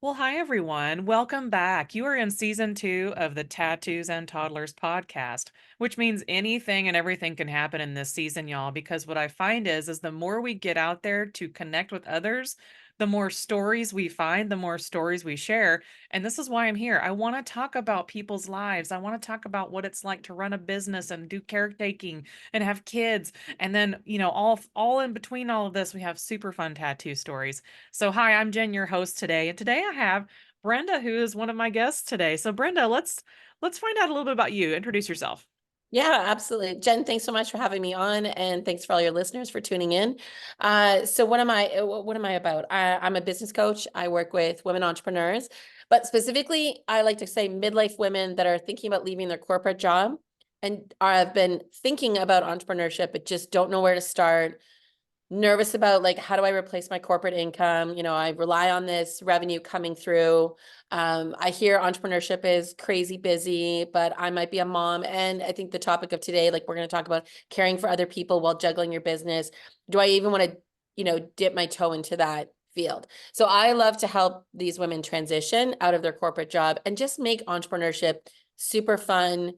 Well, hi everyone. Welcome back. You are in season 2 of the Tattoos and Toddlers podcast, which means anything and everything can happen in this season, y'all, because what I find is the more we get out there to connect with others, the more stories we find, the more stories we share. And this is why I'm here. I want to talk about people's lives. I want to talk about what it's like to run a business and do caretaking and have kids. And then, all in between all of this, we have super fun tattoo stories. So, hi, I'm Jen, your host today, and today I have Brenda, who is one of my guests today. So, Brenda, let's find out a little bit about you. Introduce yourself. Yeah, absolutely. Jen, thanks so much for having me on, and thanks for all your listeners for tuning in. So what am I about? I'm a business coach. I work with women entrepreneurs, but specifically, I like to say midlife women that are thinking about leaving their corporate job and have been thinking about entrepreneurship, but just don't know where to start, nervous about like, how do I replace my corporate income? I rely on this revenue coming through. I hear entrepreneurship is crazy busy, but I might be a mom. And I think the topic of today, like we're going to talk about caring for other people while juggling your business. Do I even want to, dip my toe into that field? So I love to help these women transition out of their corporate job and just make entrepreneurship super fun,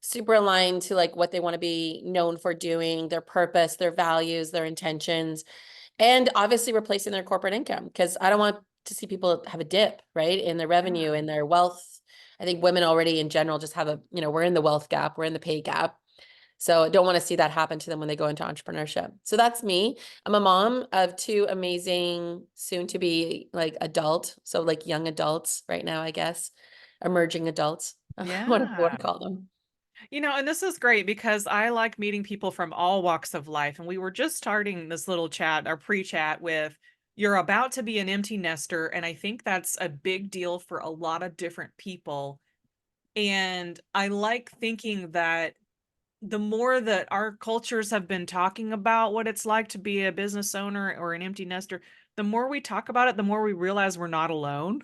super aligned to like what they want to be known for doing, their purpose, their values, their intentions, and obviously replacing their corporate income, because I don't want to see people have a dip, right, in their revenue, Yeah. in their wealth. I think women already in general just have we're in the wealth gap, we're in the pay gap. So I don't want to see that happen to them when they go into entrepreneurship. So that's me. I'm a mom of two amazing, soon to be like adult, so like young adults right now, I guess, emerging adults, whatever you want Yeah. to call them. And this is great because I like meeting people from all walks of life. And we were just starting this little chat, our pre-chat with you're about to be an empty nester. And I think that's a big deal for a lot of different people. And I like thinking that the more that our cultures have been talking about what it's like to be a business owner or an empty nester, the more we talk about it, the more we realize we're not alone.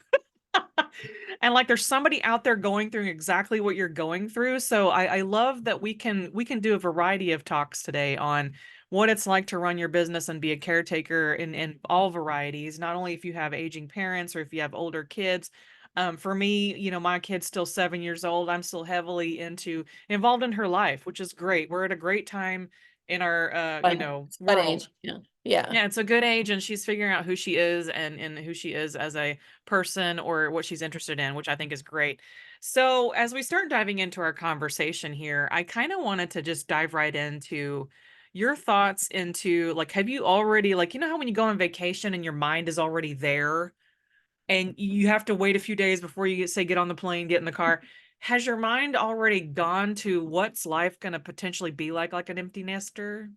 And like there's somebody out there going through exactly what you're going through. So I love that we can do a variety of talks today on what it's like to run your business and be a caretaker in all varieties, not only if you have aging parents or if you have older kids. For me, my kid's still 7 years old. I'm still heavily involved in her life, which is great. We're at a great time in our It's a fun world. age. Yeah. Yeah. Yeah, it's a good age, and she's figuring out who she is and who she is as a person or what she's interested in, which I think is great. So, as we start diving into our conversation here, I kind of wanted to just dive right into your thoughts into like, have you already, like, how when you go on vacation and your mind is already there and you have to wait a few days before you say get on the plane, get in the car? Has your mind already gone to what's life going to potentially be like an empty nester?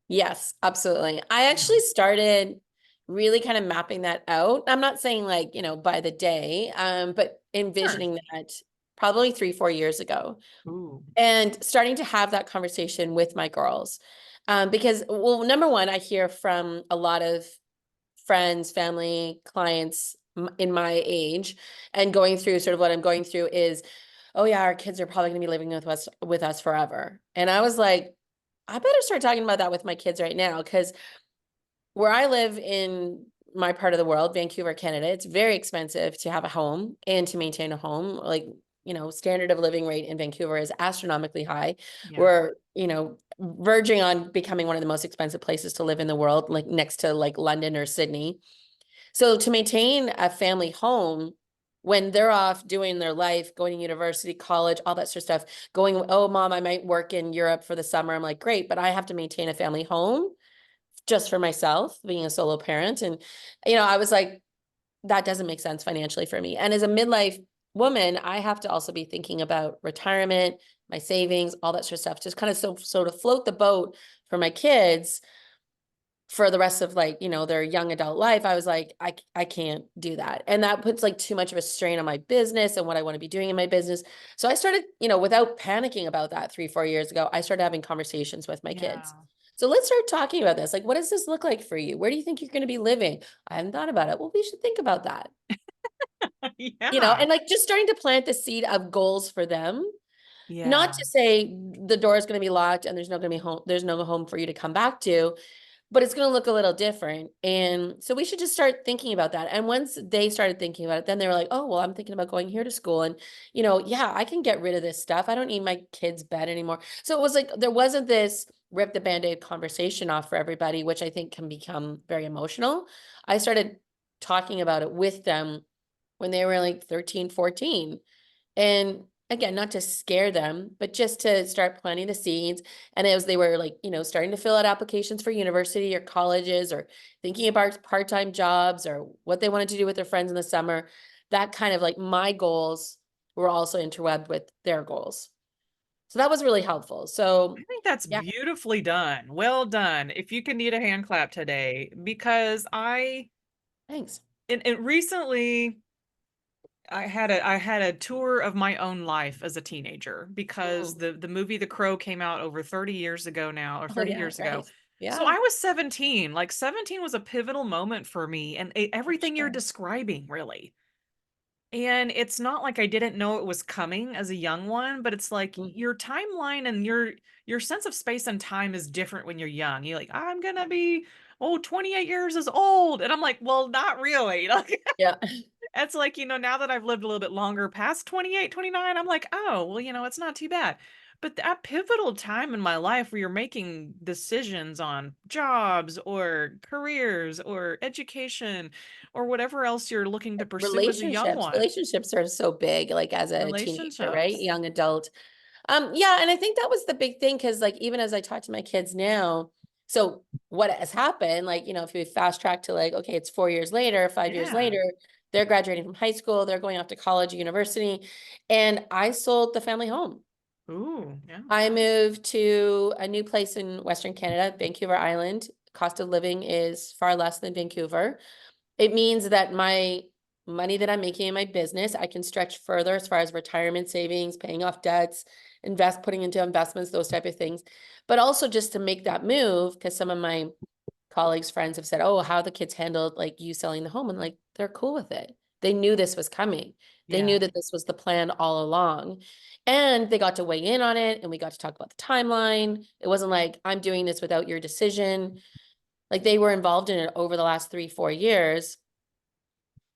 Yes, absolutely. I actually started really kind of mapping that out. I'm not saying like, by the day, but Sure. envisioning that probably 3, 4 years ago Ooh. and starting to have that conversation with my girls. Because, well, number one, I hear from a lot of friends, family, clients in my age, and going through sort of what I'm going through is, oh yeah, our kids are probably going to be living with us forever. And I was like, I better start talking about that with my kids right now, because where I live in my part of the world, Vancouver, Canada, it's very expensive to have a home and to maintain a home. Like, standard of living rate in Vancouver is astronomically high. Yeah. We're, verging on becoming one of the most expensive places to live in the world, like next to like London or Sydney. So to maintain a family home when they're off doing their life, going to university, college, all that sort of stuff, going, oh, mom, I might work in Europe for the summer. I'm like, great, but I have to maintain a family home just for myself, being a solo parent. And, I was like, that doesn't make sense financially for me. And as a midlife woman, I have to also be thinking about retirement, my savings, all that sort of stuff, just kind of so to float the boat for my kids for the rest of like, their young adult life. I was like, I can't do that. And that puts like too much of a strain on my business and what I want to be doing in my business. So I started, without panicking about that 3, 4 years ago, I started having conversations with my kids. Yeah. So let's start talking about this. Like, what does this look like for you? Where do you think you're going to be living? I haven't thought about it. Well, we should think about that, Yeah. and like just starting to plant the seed of goals for them. Not Yeah. to say the door is going to be locked and there's no going to be home, there's no home for you to come back to, but it's going to look a little different. And so we should just start thinking about that. And once they started thinking about it, then they were like, oh, well, I'm thinking about going here to school. And, yeah, I can get rid of this stuff. I don't need my kids' bed anymore. So it was like, there wasn't this rip the Band-Aid conversation off for everybody, which I think can become very emotional. I started talking about it with them when they were like 13, 14. And again, not to scare them, but just to start planting the seeds. And as they were like, starting to fill out applications for university or colleges or thinking about part-time jobs or what they wanted to do with their friends in the summer, that kind of like my goals were also interwebbed with their goals. So that was really helpful. I So think that's yeah, beautifully done. Well done. If you can need a hand clap today, because thanks. and recently I had a tour of my own life as a teenager because Mm. the movie The Crow came out over 30 years ago now, or Oh 30 yeah, years ago. right. So Yeah, I was 17. Like 17 was a pivotal moment for me and for everything you're sure. describing really. And it's not like I didn't know it was coming as a young one, but it's like Mm. your timeline and your sense of space and time is different when you're young. You're like, I'm gonna be, oh, 28 years is old. And I'm like, well, not really. Like Yeah. it's like, now that I've lived a little bit longer past 28, 29, I'm like, oh, well, it's not too bad. But that pivotal time in my life where you're making decisions on jobs or careers or education or whatever else you're looking to pursue as a young one. Relationships are so big, like as a teenager, right? Relationships. Young adult. Yeah, and I think that was the big thing because like even as I talk to my kids now, so what has happened, like, if we fast track to like, okay, it's 4 years later, 5 years Yeah. later, they're graduating from high school, they're going off to college, university, and I sold the family home. Ooh, yeah. I moved to a new place in Western Canada, Vancouver Island. Cost of living is far less than Vancouver. It means that my money that I'm making in my business, I can stretch further as far as retirement savings, paying off debts, putting into investments, those type of things. But also just to make that move, because some of my colleagues, friends have said, oh, how the kids handled like you selling the home. And like, they're cool with it. They knew this was coming. They Yeah. knew that this was the plan all along. And they got to weigh in on it and we got to talk about the timeline. It wasn't like, I'm doing this without your decision. Like they were involved in it over the last 3, 4 years.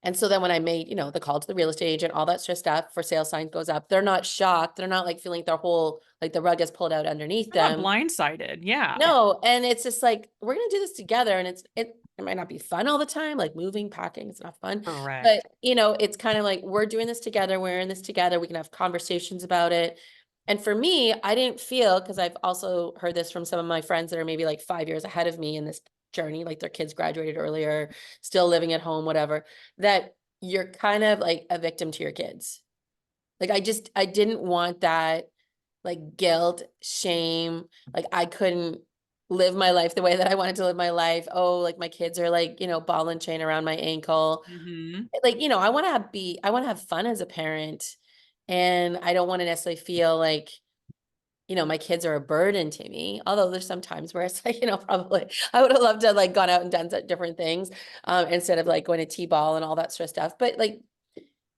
And so then when I made, the call to the real estate agent, all that sort of stuff for sale sign goes up, they're not shocked. They're not like feeling their whole, like the rug is pulled out underneath I'm not them. blindsided. Yeah. No, and it's just like we're gonna do this together, and it might not be fun all the time, like moving, packing, it's not fun. But Correct. it's kind of like we're doing this together, we're in this together, we can have conversations about it. And for me, I didn't feel, because I've also heard this from some of my friends that are maybe like 5 years ahead of me in this journey, like their kids graduated earlier, still living at home, whatever, that you're kind of like a victim to your kids. Like I didn't want that like guilt, shame, like I couldn't live my life the way that I wanted to live my life. Oh, like my kids are like, ball and chain around my ankle. Hmm. Like, I want to have fun as a parent. And I don't want to necessarily feel like, my kids are a burden to me. Although there's some times where it's like, probably I would have loved to like gone out and done different things instead of like going to T-ball and all that sort of stuff. But like,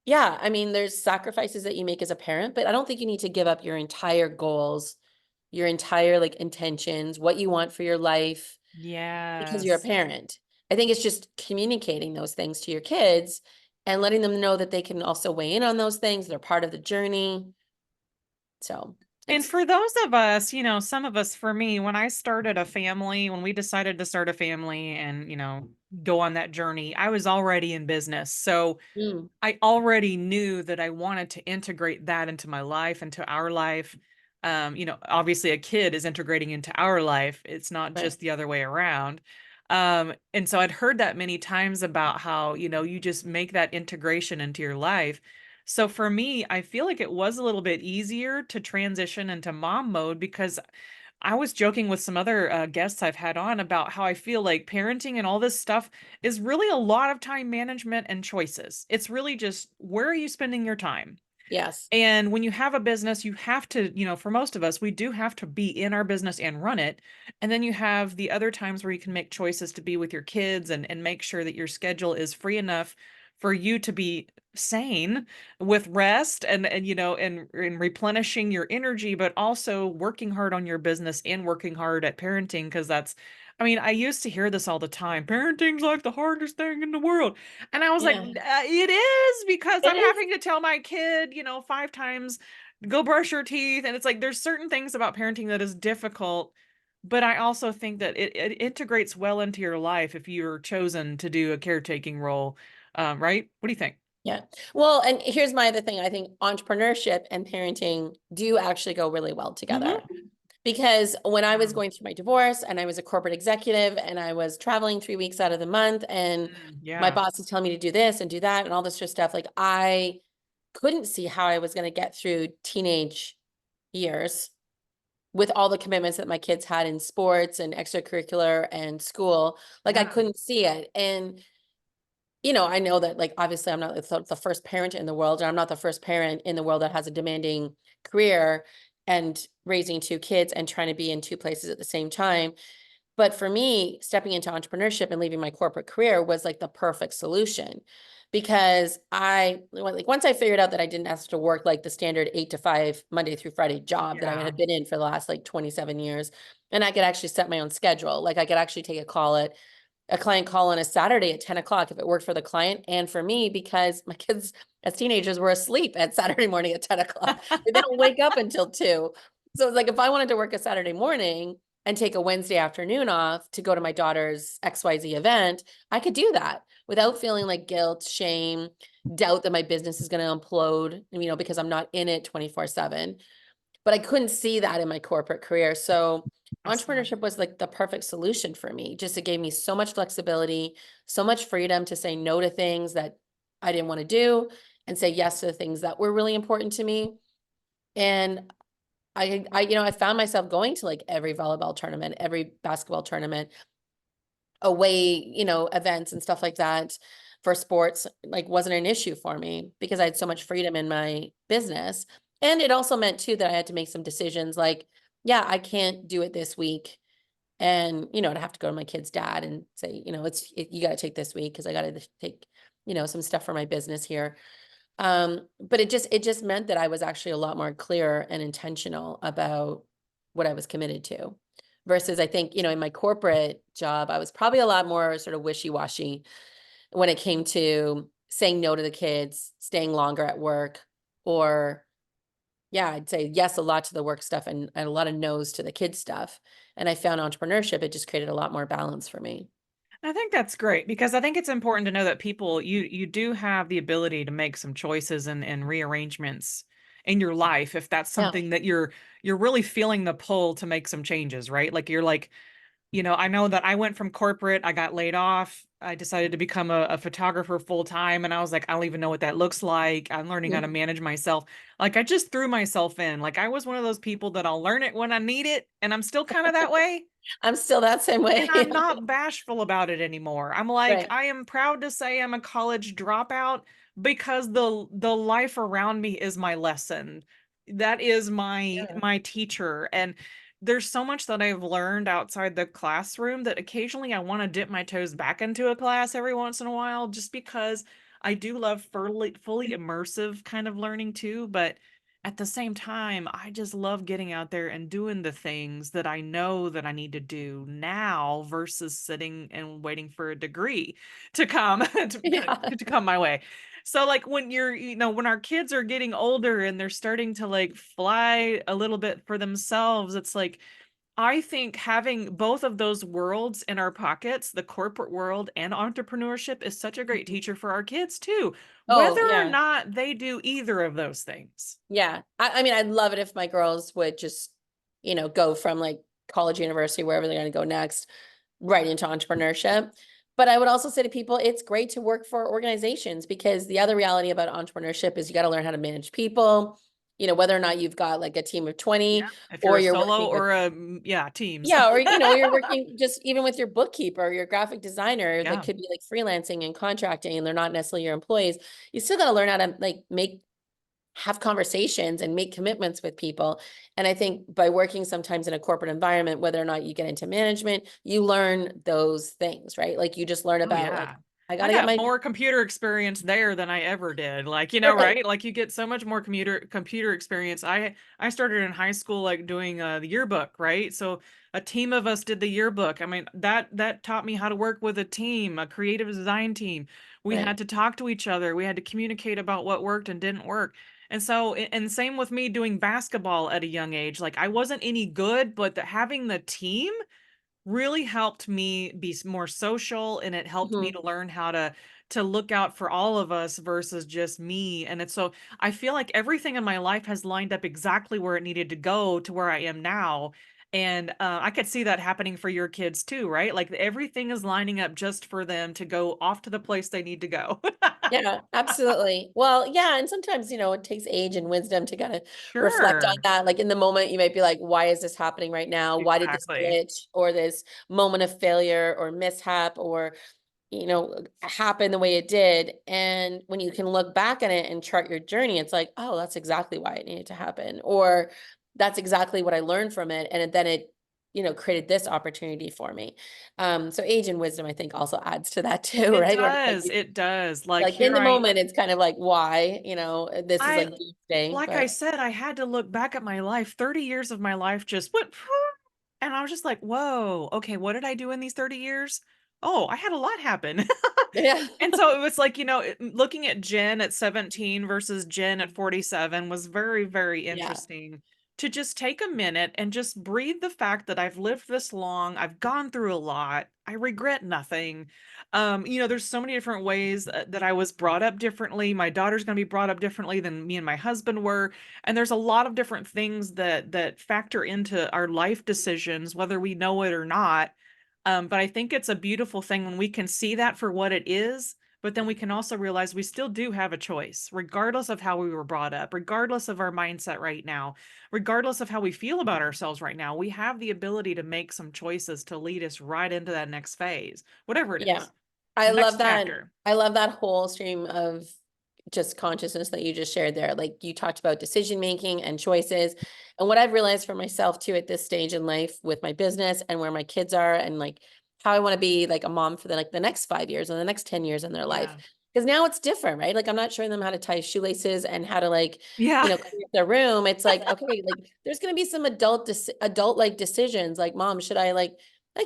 yeah, I mean, there's sacrifices that you make as a parent, but I don't think you need to give up your entire goals, your entire like intentions, what you want for your life because you're a Yes. parent. I think it's just communicating those things to your kids and letting them know that they can also weigh in on those things. They're part of the journey. So And it's for those of us, some of us, for me, when I started a family, when we decided to start a family and, go on that journey, I was already in business. So mm, I already knew that I wanted to integrate that into my life, into our life. Obviously a kid is integrating into our life. It's not right. just the other way around. And so I'd heard that many times about how, you just make that integration into your life. So for me, I feel like it was a little bit easier to transition into mom mode because I was joking with some other guests I've had on about how I feel like parenting and all this stuff is really a lot of time management and choices. It's really just where are you spending your time? Yes. And when you have a business, you have to, for most of us, we do have to be in our business and run it. And then you have the other times where you can make choices to be with your kids and make sure that your schedule is free enough for you to be sane with rest and replenishing your energy, but also working hard on your business and working hard at parenting because that's I mean, I used to hear this all the time. Parenting's like the hardest thing in the world. And I was like, Yeah, It is because it I'm is. having to tell my kid, 5 times, go brush your teeth." And it's like, there's certain things about parenting that is difficult. But I also think that it integrates well into your life if you're chosen to do a caretaking role. Right? What do you think? Yeah. Well, and here's my other thing. I think entrepreneurship and parenting do actually go really well together. Hmm. Because when I was Yeah. going through my divorce and I was a corporate executive and I was traveling 3 weeks out of the month and my Yeah. boss is telling me to do this and do that and all this sort of stuff, like I couldn't see how I was going to get through teenage years with all the commitments that my kids had in sports and extracurricular and school. Like I Yeah. couldn't see it. And I know that like obviously I'm not the first parent in the world, and I'm not the first parent in the world that has a demanding career and raising two kids and trying to be in two places at the same time. But for me, stepping into entrepreneurship and leaving my corporate career was like the perfect solution because like once I figured out that I didn't have to work like the standard 8 to 5 Monday through Friday job that I Yeah. had been in for the last like 27 years. And I could actually set my own schedule. Like I could actually take a client call on a Saturday at 10 o'clock if it worked for the client and for me, because my kids as teenagers were asleep at Saturday morning at 10 o'clock. They don't wake up until 2. So it's like if I wanted to work a Saturday morning and take a Wednesday afternoon off to go to my daughter's XYZ event, I could do that without feeling like guilt, shame, doubt that my business is going to implode, because I'm not in it 24/7. But I couldn't see that in my corporate career. So I see. entrepreneurship was like the perfect solution for me. Just it gave me so much flexibility, so much freedom to say no to things that I didn't want to do and say yes to the things that were really important to me. And I found myself going to like every volleyball tournament, every basketball tournament, away, events and stuff like that for sports, like wasn't an issue for me because I had so much freedom in my business. And it also meant too that I had to make some decisions like, yeah, I can't do it this week. And, I'd have to go to my kid's dad and say, you got to take this week because I got to take, some stuff for my business here. But it just meant that I was actually a lot more clear and intentional about what I was committed to. Versus I think, in my corporate job, I was probably a lot more sort of wishy-washy when it came to saying no to the kids, staying longer at work, or yeah, I'd say yes a lot to the work stuff and a lot of no's to the kids stuff. And I found entrepreneurship, it just created a lot more balance for me. I think that's great because I think it's important to know that people you do have the ability to make some choices and rearrangements in your life if that's Yeah. something that you're really feeling the pull to make some changes, right? Like you're like, I know that I went from corporate, I got laid off. I decided to become a photographer full time. And I was like, I don't even know what that looks like. I'm learning how to Mhm. manage myself. Like I just threw myself in. Like I was one of those people that I'll learn it when I need it. And I'm still kind of that way. I'm still that same And way. I'm not bashful about it anymore. I'm like, Right. I am proud to say I'm a college dropout because the life around me is my lesson. That is Yeah. my teacher. And there's so much that I've learned outside the classroom that occasionally I want to dip my toes back into a class every once in a while, just because I do love fully immersive kind of learning too. But at the same time, I just love getting out there and doing the things that I know that I need to do now versus sitting and waiting for a degree to come Yeah. to come my way. So like when when our kids are getting older and they're starting to like fly a little bit for themselves, it's like I think having both of those worlds in our pockets, the corporate world and entrepreneurship, is such a great Mhm. teacher for our kids too, Oh, whether or yeah. not they do either of those things. Yeah. I mean, I'd love it if my girls would just, go from like college, university, wherever they're going to go next, right into entrepreneurship. But I would also say to people, it's great to work for organizations because the other reality about entrepreneurship is you got to learn how to manage people, whether or not you've got like a team of Yeah, 20 if you're or a you're solo working with, or yeah, teams. yeah, or, you're working just even with your bookkeeper, or your graphic designer that Yeah. could be like freelancing and contracting and they're not necessarily your employees. You still got to learn how to like have conversations and make commitments with people. And I think by working sometimes in a corporate environment, whether or not you get into management, you learn those things, right? Like you just learn Oh, about like yeah. I I gotta get got my more computer experience there than I ever did. Like, right. right? Like you get so much more computer experience. I started in high school like doing the yearbook, right? So a team of us did the yearbook. I mean, that taught me how to work with a team, a creative design team. We Right. had to talk to each other. We had to communicate about what worked and didn't work. And so and same with me doing basketball at a young age. Like I wasn't any good, but having the team really helped me be more social, and it helped me Mhm. to learn how to look out for all of us versus just me. And it's so I feel like everything in my life has lined up exactly where it needed to go to where I am now. And I could see that happening for your kids too, right? Like everything is lining up just for them to go off to the place they need to go. Yeah, absolutely. Well, yeah, and sometimes, it takes age and wisdom to kind of reflect on Sure. that. Like in the moment, you might be like, why is this happening right now? Why did this Exactly. glitch or this moment of failure or mishap or, happen the way it did? And when you can look back at it and chart your journey, it's like, oh, that's exactly why it needed to happen. Or that's exactly what I learned from it. And then it, created this opportunity for me. So age and wisdom, I think also adds to that too, It right? Where it's does. It does. Like like, in here the moment, it's kind of like, why, this is I like doomsday, like I but said, I had to look back at my life. 30 years of my life just went, and I was just like, "Whoa, okay, what did I do in these 30 years? Oh, I had a lot happen." yeah. And so it was like, looking at Jen at 17 versus Jen at 47 was very, very Yeah. interesting to just take a minute and just breathe the fact that I've lived this long, I've gone through a lot, I regret nothing. There's so many different ways that I was brought up differently. My daughter's going to be brought up differently than me and my husband were, and there's a lot of different things that factor into our life decisions, whether we know it or not. But I think it's a beautiful thing when we can see that for what it is, but then we can also realize we still do have a choice, regardless of how we were brought up, regardless of our mindset right now, regardless of how we feel about ourselves right now. We have the ability to make some choices to lead us right into that next phase, whatever it Yeah. is, I the love next that. chapter. I love that whole stream of just consciousness that you just shared there. Like you talked about decision making and choices. And what I've realized for myself too at this stage in life with my business and where my kids are and like how I want to be like a mom for the next 5 years and the next 10 years in their life. Yeah. Because now it's different, right? Like I'm not showing them how to tie shoelaces and how to like, Yeah. clean up their room. It's like, okay, like there's gonna be some adult like decisions. Like, mom, should I like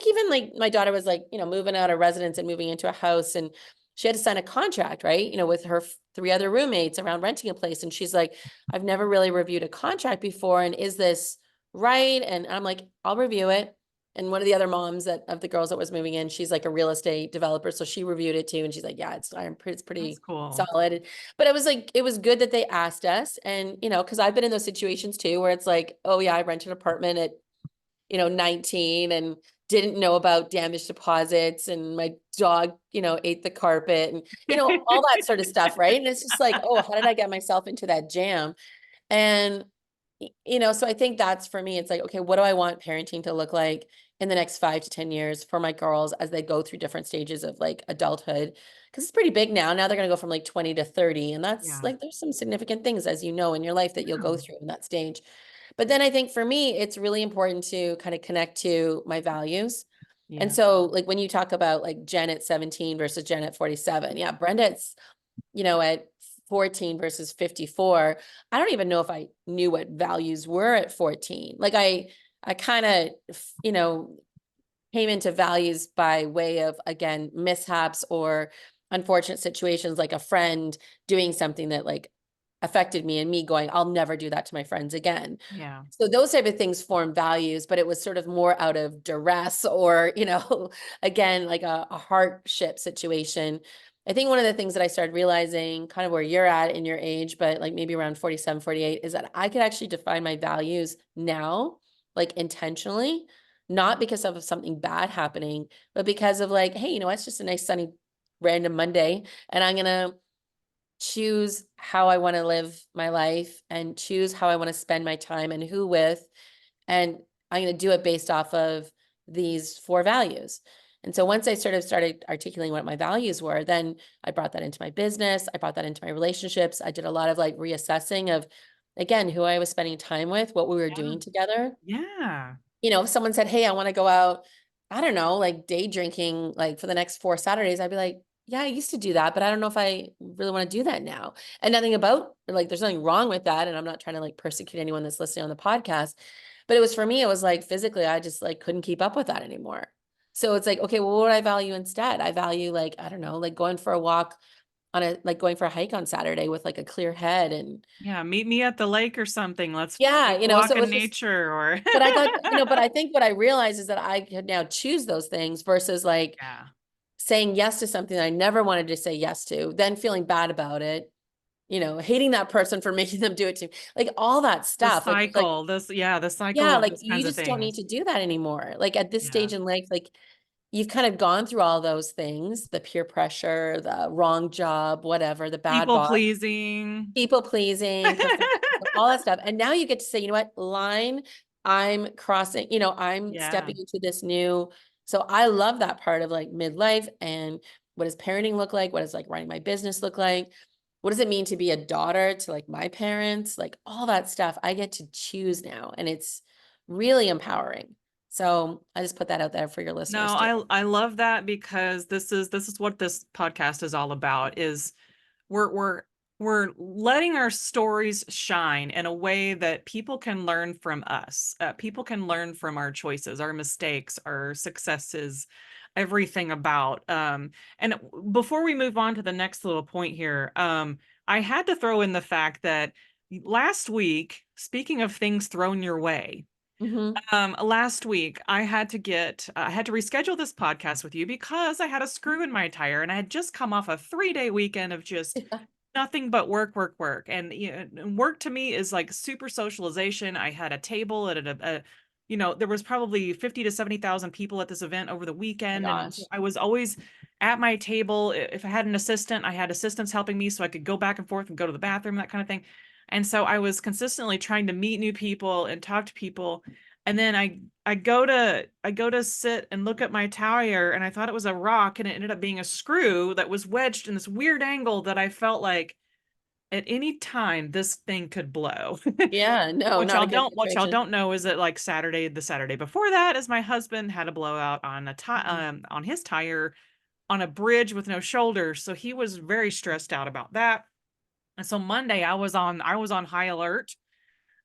even like my daughter was like, moving out of residence and moving into a house and she had to sign a contract, right? With her three other roommates around renting a place. And she's like, I've never really reviewed a contract before. And is this right? And I'm like, I'll review it. And one of the other moms of the girls that was moving in, she's like a real estate developer. So she reviewed it too. And she's like, yeah, it's That's pretty cool. solid. But it was like, it was good that they asked us. And, cause I've been in those situations too, where it's like, oh yeah, I rented an apartment at 19 and didn't know about damage deposits and my dog, ate the carpet and, all that sort of stuff. Right. And it's just like, oh, how did I get myself into that jam? And, so I think that's for me, it's like, okay, what do I want parenting to look like in the next 5 to 10 years for my girls as they go through different stages of like adulthood? Cause it's pretty big now. Now they're going to go from like 20 to 30. And that's Yeah. like, there's some significant things, as you know, in your life that you'll go Yeah. through in that stage. But then I think for me, it's really important to kind of connect to my values. And Yeah. so like when you talk about like Jen at 17 versus Jen at 47, yeah, Brenda's, at 14 versus 54. I don't even know if I knew what values were at 14. Like I kind of, you know, came into values by way of, again, mishaps or unfortunate situations, like a friend doing something that like affected me and me going, I'll never do that to my friends again. Yeah. So those type of things form values, but it was sort of more out of duress or, again, like a hardship situation. I think one of the things that I started realizing kind of where you're at in your age, but like maybe around 47, 48, is that I could actually define my values now, like intentionally, not because of something bad happening, but because of like, hey, it's just a nice sunny random Monday and I'm going to choose how I want to live my life and choose how I want to spend my time and who with. And I'm going to do it based off of these four values. And so once I sort of started articulating what my values were, then I brought that into my business. I brought that into my relationships. I did a lot of like reassessing of, again, who I was spending time with, what we were Yeah. doing together. Yeah. If someone said, hey, I want to go out, I don't know, like day drinking, like for the next 4 Saturdays, I'd be like, Yeah, I used to do that, but I don't know if I really want to do that now. And nothing about like there's nothing wrong with that. And I'm not trying to like persecute anyone that's listening on the podcast. But it was for me, it was like physically, I just like couldn't keep up with that anymore. So it's like, okay, well, what do I value instead? I value like, I don't know, like going for a walk on a like going for a hike on Saturday with like a clear head and Yeah, meet me at the lake or something. Let's yeah, take a so walk it in was just nature or but I got, but I think what I realized is that I could now choose those things versus like yeah. saying yes to something that I never wanted to say yes to, then feeling bad about it, hating that person for making them do it to me, like all that The stuff. Like it's like, cycle, yeah, the cycle yeah, of like those you kinds of just don't need things. to do that anymore. Like at this Yeah. stage in life, like you've kind of gone through all those things, the peer pressure, the wrong job, whatever, the bad People boss, pleasing. people pleasing, perfectionism, all that stuff. And now you get to say, you know what, line, I'm crossing, I'm Yeah. stepping into this new. So I love that part of like midlife and what does parenting look like? What does like running my business look like? What does it mean to be a daughter to like my parents? Like all that stuff I get to choose now. And it's really empowering. So I just put that out there for your No, listeners too. I love that because this is what this podcast is all about is we're we're we're letting our stories shine in a way that people can learn from us. People can learn from our choices, our mistakes, our successes, everything about. And before we move on to the next little point here, I had to throw in the fact that last week, speaking of things thrown your way, Hmm. last week I had to reschedule this podcast with you because I had a screw in my tire and I had just come off a 3-day weekend of just nothing but work, work, work. And work to me is like super socialization. I had a table at there was probably 50 to 70,000 people at this event over the My weekend. And gosh. I was always at my table. If I had an assistant, I had assistants helping me so I could go back and forth and go to the bathroom, that kind of thing. And so I was consistently trying to meet new people and talk to people. And then I go to sit and look at my tire and I thought it was a rock and it ended up being a screw that was wedged in this weird angle that I felt like at any time this thing could blow. Yeah, no, not a good What y'all situation. don't know is that like the Saturday before that is my husband had a blowout on on his tire on a bridge with no shoulders. So he was very stressed out about that. And so Monday I was on high alert,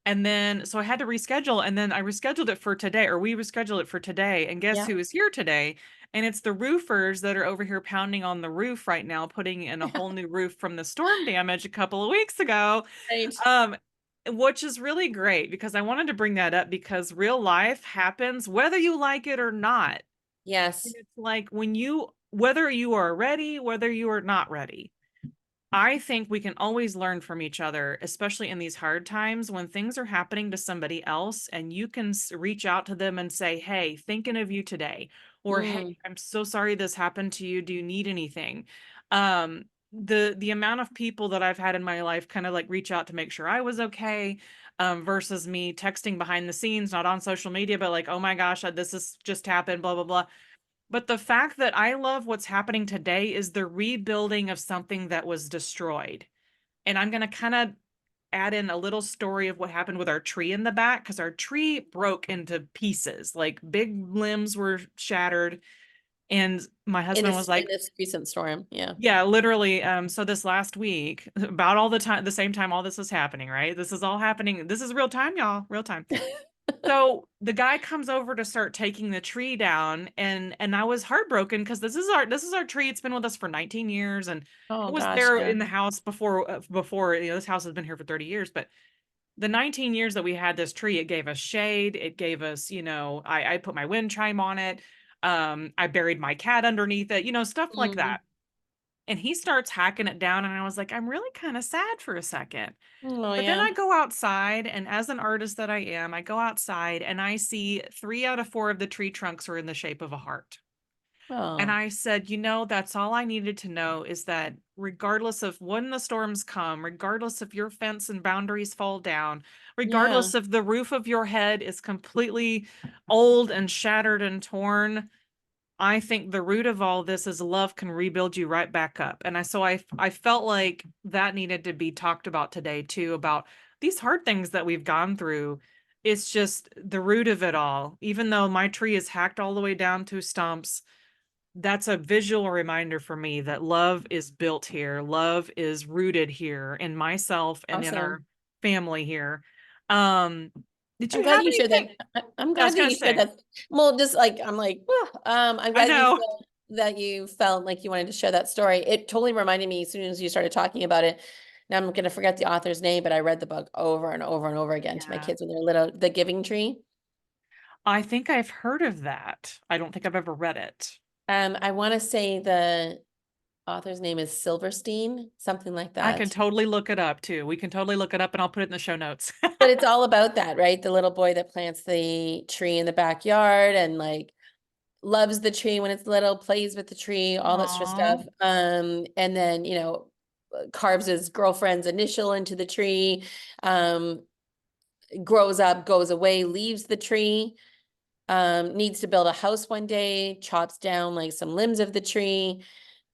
and then so I had to reschedule, and then I rescheduled it for today, or we rescheduled it for today. And guess Yeah. who is here today? And it's the roofers that are over here pounding on the roof right now, putting in a whole new roof from the storm damage a couple of weeks ago. Right. Um, which is really great because I wanted to bring that up because real life happens whether you like it or not. And Yes. it's like whether you are ready, whether you are not ready. I think we can always learn from each other, especially in these hard times when things are happening to somebody else and you can reach out to them and say, "Hey, thinking of you today," or "Hey, Mm. I'm so sorry this happened to you. Do you need anything?" Um, the amount of people that I've had in my life kind of like reach out to make sure I was okay, versus me texting behind the scenes, not on social media, but like, "Oh my gosh, this has just happened," blah blah blah. But the fact that I love what's happening today is the rebuilding of something that was destroyed. And I'm gonna kinda add in a little story of what happened with our tree in the back, because our tree broke into pieces, like, big limbs were shattered, and my In husband was this in like, this recent storm. Yeah. yeah, literally, so this last week, about all the same time all this is happening, right? This is all happening, this is real time, y'all, real time. So, the guy comes over to start taking the tree down, and I was heartbroken because this is our tree. It's been with us for 19 years, and it Oh was gosh, there yeah. in the house before, this house has been here for 30 years, but the 19 years that we had this tree, it gave us shade, it gave us, I put my wind chime on it, I buried my cat underneath it, stuff like Mm. that. And he starts hacking it down, and I was like, "I'm really kinda sad for a second." Oh But then yeah. I go outside, and as an artist that I am, I go outside and I see 3 out of 4 of the tree trunks are in the shape of a heart. And Oh, I said, that's all I needed to know is that regardless of when the storms come, regardless if your fence and boundaries fall down, yeah. regardless if the roof of your head is completely old and shattered and torn, I think the root of all this is love can rebuild you right back up. And I felt like that needed to be talked about today too, about these hard things that we've gone through. It's just the root of it all. Even though my tree is hacked all the way down to stumps, that's a visual reminder for me that love is built here. Love is rooted here in myself and in our Awesome. family here. Um, did I'm you glad have you shared that. anything? I'm I was glad that gonna you shared say, that. Well, just like I'm like, "Whew." I'm I glad you know. feel that you felt like you wanted to share that story. It totally reminded me as soon as you started talking about it. Now I'm gonna forget the author's name, but I read the book over and over and over again to my Yeah. kids when they were little. The Giving Tree. I think I've heard of that. I don't think I've ever read it. I want to say the author's name is Silverstein, something like I can that. totally look it up too. We can totally look it up and I'll put it in the show notes. But it's all about that, right? The little boy that plants the tree in the backyard and like loves the tree when it's little, plays with the tree, all that sort of Aw. stuff. And then, carves his girlfriend's initial into the tree, um, grows up, goes away, leaves the tree, needs to build a house one day, chops down like some limbs of the tree,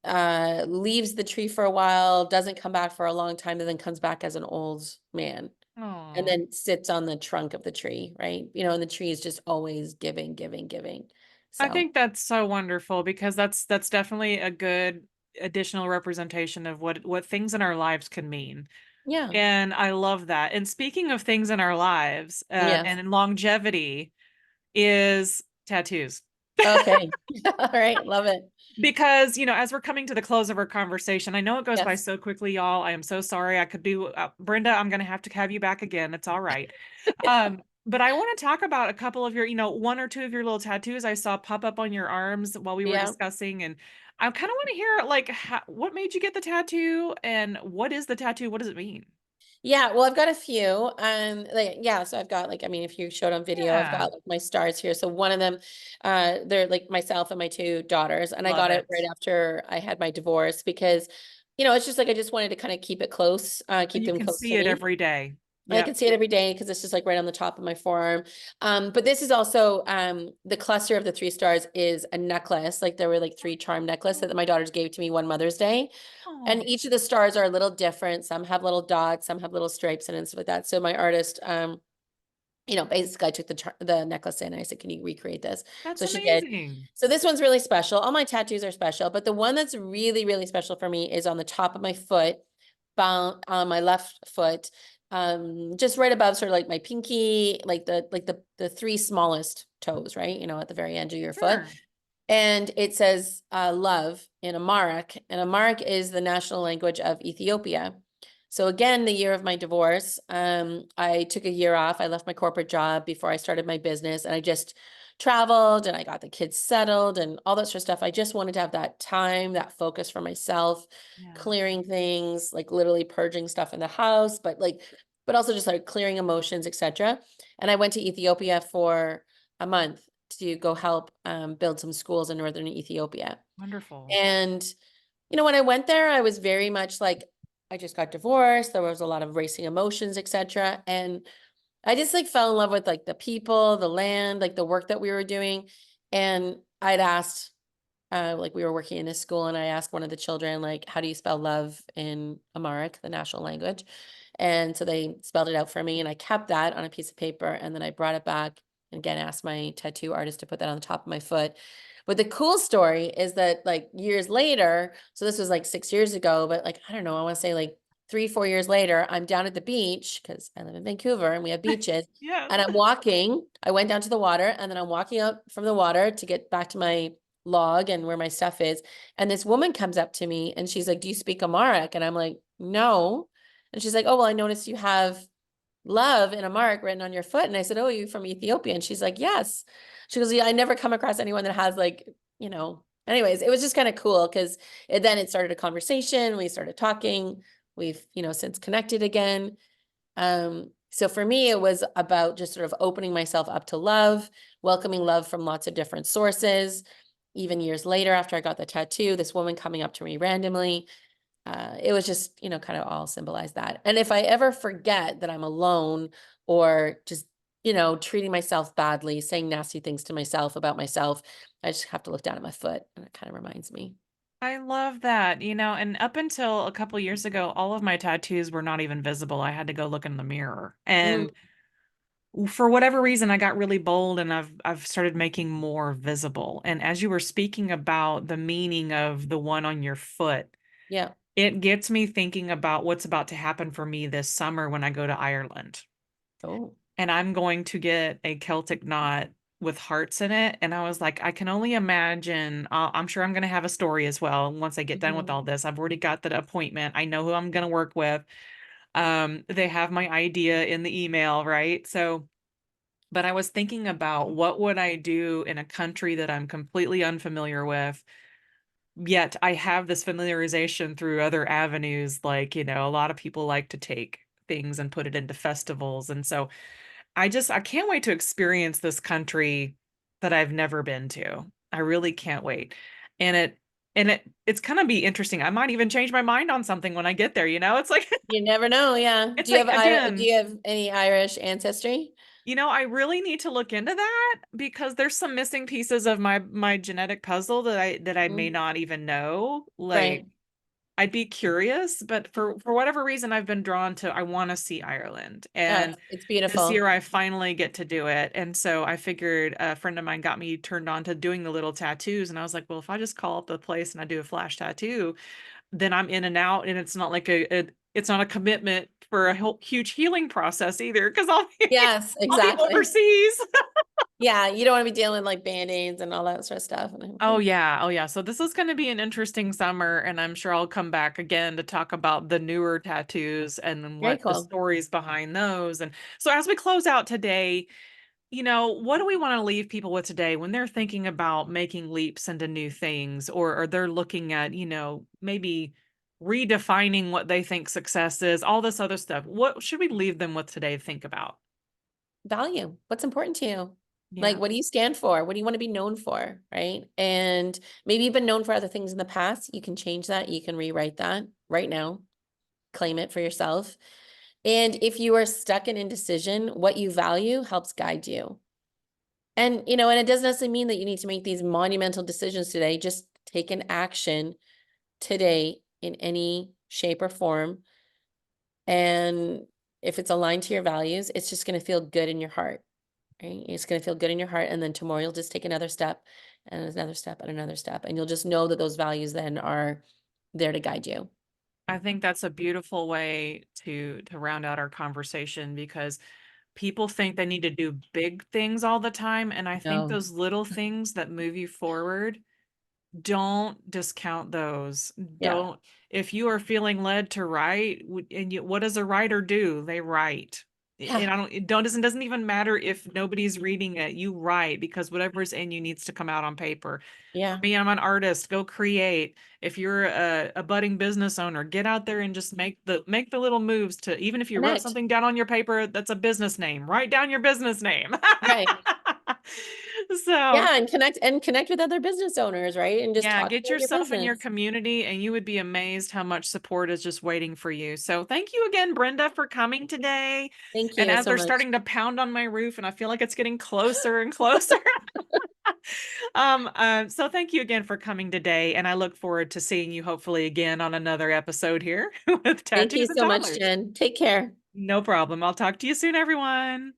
leaves the tree for a while, doesn't come back for a long time, and then comes back as an old man. And Aw. then sits on the trunk of the tree, right? And the tree is just always giving, giving, giving. I So, think that's so wonderful because that's definitely a good additional representation of what things in our lives can mean. yeah. And I love that. And speaking of things in our lives, Yes. and in longevity is tattoos. Okay. All right. Love it. Because, as we're coming to the close of our conversation, I know it goes by Yes. so quickly, y'all. I am so sorry. I could do Brenda, I'm going to have you back again. It's all right. But I want to talk about a couple of your, one or two of your little tattoos I saw pop up on your arms while we were Yeah. discussing. And I kind of want to hear, like, what made you get the tattoo and what is the tattoo? What does it mean? Yeah, well, I've got a few. Yeah, so I've got like, I mean, if you showed on video, I've Yeah. got like my stars here. So one of them, they're like myself and my two daughters, and I Love got it it. right after I had my divorce because, it's just like I just wanted to kind of keep it close, keep You them can close see to it me. every day. I Yep. can see it every day because it's just like right on the top of my forearm. But this is also the cluster of the three stars is a necklace. Like there were like three charm necklace that my daughters gave to me one Mother's Day. And Oh, each of the stars are a little different. Some have little dots, some have little stripes and stuff like that. So my artist, basically I took the necklace in and I said, "Can you recreate this?" that's So she did. amazing. So this one's really special. All my tattoos are special, but the one that's really, really special for me is on the top of my foot, bound on my left foot, just right above sort of like my pinky, like the three smallest toes, right? At the very end of your foot. Sure. And it says love in Amharic, and Amharic is the national language of Ethiopia. So again, the year of my divorce, I took a year off. I left my corporate job before I started my business, and I just traveled and I got the kids settled and all that sort of stuff. I just wanted to have that time, that focus for myself, Yeah. clearing things, like literally purging stuff in the house, but also just like clearing emotions, etc. And I went to Ethiopia for a month to go help build some schools in northern Ethiopia. Wonderful. And, when I went there, I was very much like, I just got divorced. There was a lot of racing emotions, etc. And I just like fell in love with like the people, the land, like the work that we were doing. And I'd asked, like we were working in a school and I asked one of the children, like, how do you spell love in Amharic, the national language? And so they spelled it out for me and I kept that on a piece of paper and then I brought it back and again asked my tattoo artist to put that on the top of my foot. But the cool story is that like years later, so this was like 6 years ago, but like, I don't know, I want to say like 3, 4 years later, I'm down at the beach because I live in Vancouver and we have beaches. Yes. And I'm walking, I went down to the water and then I'm walking up from the water to get back to my log and where my stuff is. And this woman comes up to me and she's like, "Do you speak Amharic?" And I'm like, "No." And she's like, "Oh, well, I noticed you have love in a mark written on your foot." And I said, "Oh, are you from Ethiopia?" And she's like, "Yes." She goes, "Yeah, I never come across anyone that has like, anyways, it was just kind of cool because then it started a conversation. We started talking. We've, since connected again. So for me, it was about just sort of opening myself up to love, welcoming love from lots of different sources. Even years later, after I got the tattoo, this woman coming up to me randomly, it was just, kind of all symbolized that. And if I ever forget that I'm alone or just, treating myself badly, saying nasty things to myself about myself, I just have to look down at my foot and it kind of reminds me. I love that, and up until a couple years ago, all of my tattoos were not even visible. I had to go look in the mirror. Mm, And for whatever reason, I got really bold and I've started making more visible. And as you were speaking about the meaning of the one on your foot, Yeah. it gets me thinking about what's about to happen for me this summer when I go to Ireland. Oh. And I'm going to get a Celtic knot with hearts in it. And I was like, I can only imagine. I'm sure I'm going to have a story as well once I get done with Mhm. all this. I've already got the appointment. I know who I'm going to work with. They have my idea in the email, right? So, but I was thinking about what would I do in a country that I'm completely unfamiliar with, yet I have this familiarization through other avenues. Like, a lot of people like to take things and put it into festivals. And so I can't wait to experience this country that I've never been to. I really can't wait. And it's gonna be interesting. I might even change my mind on something when I get there, you know? It's like You never know. Yeah. it's like Do again, you have any Irish ancestry? I really need to look into that because there's some missing pieces of my genetic puzzle that I may Mm. not even know. Like Right. I'd be curious, but for whatever reason, I've been drawn to I want to see Ireland. Yeah, And it's this year beautiful. I finally get to do it. And so I figured a friend of mine got me turned on to doing the little tattoos. And I was like, well, if I just call up the place and I do a flash tattoo, then I'm in and out. And it's not like it's not a commitment for a huge healing process either, because Yes, I'll be exactly. overseas. Yeah, you don't want to be dealing with like band-aids and all that sort of stuff. Oh yeah, oh yeah. So this is going to be an interesting summer, and I'm sure I'll come back again to talk about the newer tattoos and Very what the cool. stories behind those. And so as we close out today, what do we want to leave people with today when they're thinking about making leaps into new things, or they're looking at, maybe redefining what they think success is, all this other stuff. What should we leave them with today to think about? Value. What's important to you? Like, Yeah. what do you stand for? What do you want to be known for? Right. And maybe you've been known for other things in the past. You can change that. You can rewrite that right now, claim it for yourself. And if you are stuck in indecision, what you value helps guide you. And it doesn't necessarily mean that you need to make these monumental decisions today. Just take an action today in any shape or form. And if it's aligned to your values, it's just going to feel good in your heart, right? It's going to feel good in your heart. And then tomorrow you'll just take another step and another step and another step. And you'll just know that those values then are there to guide you. I think that's a beautiful way to round out our conversation because people think they need to do big things all the time, and I think No. those little things that move you forward, don't discount those. Yeah. Don't if you are feeling led to write, what does a writer do? They write. And Yeah. I don't it don't doesn't even matter if nobody's reading it. You write because whatever's in you needs to come out on paper. Yeah. Me, I'm an artist. Go create. If you're a budding business owner, get out there and just make the little moves to, even if you wrote Connect. something down on your paper that's a business name, write down your business name. Right. So Yeah. And connect with other business owners, right? And just yeah, talk get about your yourself in your business. community and you would be amazed how much support is just waiting for you. So thank you again, Brenda, for coming today. Thank And you as so they're much. starting to pound on my roof and I feel like it's getting closer and closer. So thank you again for coming today, and I look forward to seeing you hopefully again on another episode here with Thank you Tattoos and so much, Toddlers. Jen. Take care. No problem. I'll talk to you soon, everyone.